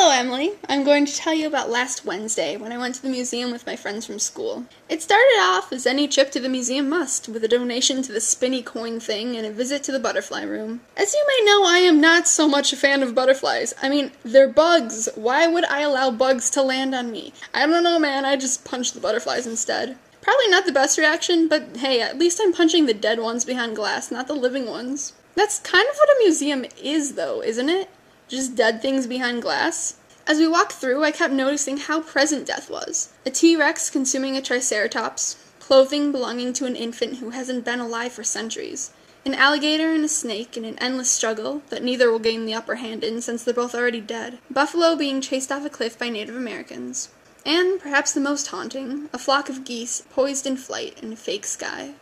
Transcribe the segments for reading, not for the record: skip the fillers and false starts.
Hello, Emily. I'm going to tell you about last Wednesday when I went to the museum with my friends from school. It started off as any trip to the museum must, with a donation to the spinny coin thing and a visit to the butterfly room. As you may know, I am not so much a fan of butterflies. I mean, they're bugs. Why would I allow bugs to land on me? I don't know, man. I just punched the butterflies instead. Probably not the best reaction, but hey, at least I'm punching the dead ones behind glass, not the living ones. That's kind of what a museum is, though, isn't it? Just dead things behind glass? As we walked through, I kept noticing how present death was. A T-Rex consuming a Triceratops, clothing belonging to an infant who hasn't been alive for centuries, an alligator and a snake in an endless struggle that neither will gain the upper hand in since they're both already dead, buffalo being chased off a cliff by Native Americans, and, perhaps the most haunting, a flock of geese poised in flight in a fake sky.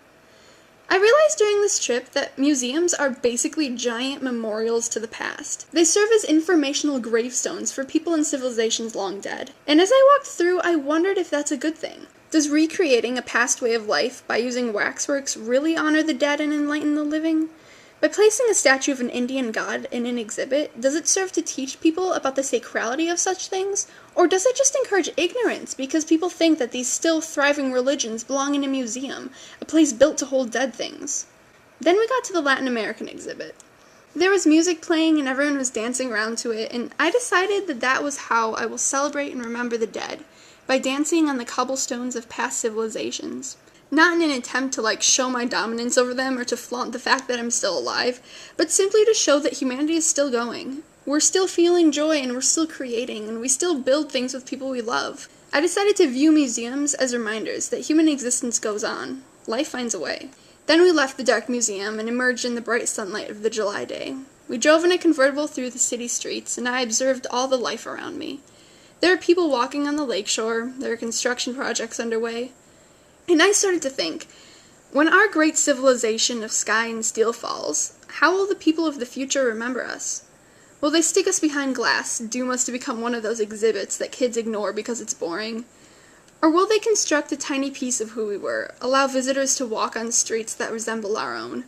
I realized during this trip that museums are basically giant memorials to the past. They serve as informational gravestones for people and civilizations long dead. And as I walked through, I wondered if that's a good thing. Does recreating a past way of life by using waxworks really honor the dead and enlighten the living? By placing a statue of an Indian god in an exhibit, does it serve to teach people about the sacrality of such things? Or does it just encourage ignorance because people think that these still thriving religions belong in a museum, a place built to hold dead things? Then we got to the Latin American exhibit. There was music playing and everyone was dancing around to it, and I decided that that was how I will celebrate and remember the dead, by dancing on the cobblestones of past civilizations. Not in an attempt to show my dominance over them or to flaunt the fact that I'm still alive, but simply to show that humanity is still going. We're still feeling joy and we're still creating and we still build things with people we love. I decided to view museums as reminders that human existence goes on. Life finds a way. Then we left the dark museum and emerged in the bright sunlight of the July day. We drove in a convertible through the city streets and I observed all the life around me. There are people walking on the lakeshore, there are construction projects underway. And I started to think, when our great civilization of sky and steel falls, how will the people of the future remember us? Will they stick us behind glass, doom us to become one of those exhibits that kids ignore because it's boring? Or will they construct a tiny piece of who we were, allow visitors to walk on streets that resemble our own?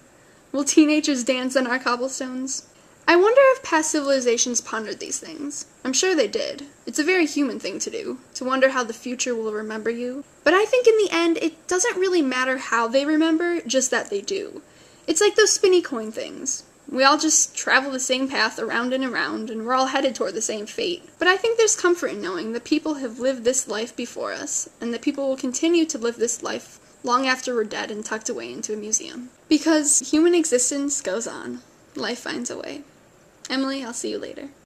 Will teenagers dance on our cobblestones? I wonder if past civilizations pondered these things. I'm sure they did. It's a very human thing to do, to wonder how the future will remember you. But I think in the end, it doesn't really matter how they remember, just that they do. It's like those spinny coin things. We all just travel the same path around and around, and we're all headed toward the same fate. But I think there's comfort in knowing that people have lived this life before us, and that people will continue to live this life long after we're dead and tucked away into a museum. Because human existence goes on. Life finds a way. Emily, I'll see you later.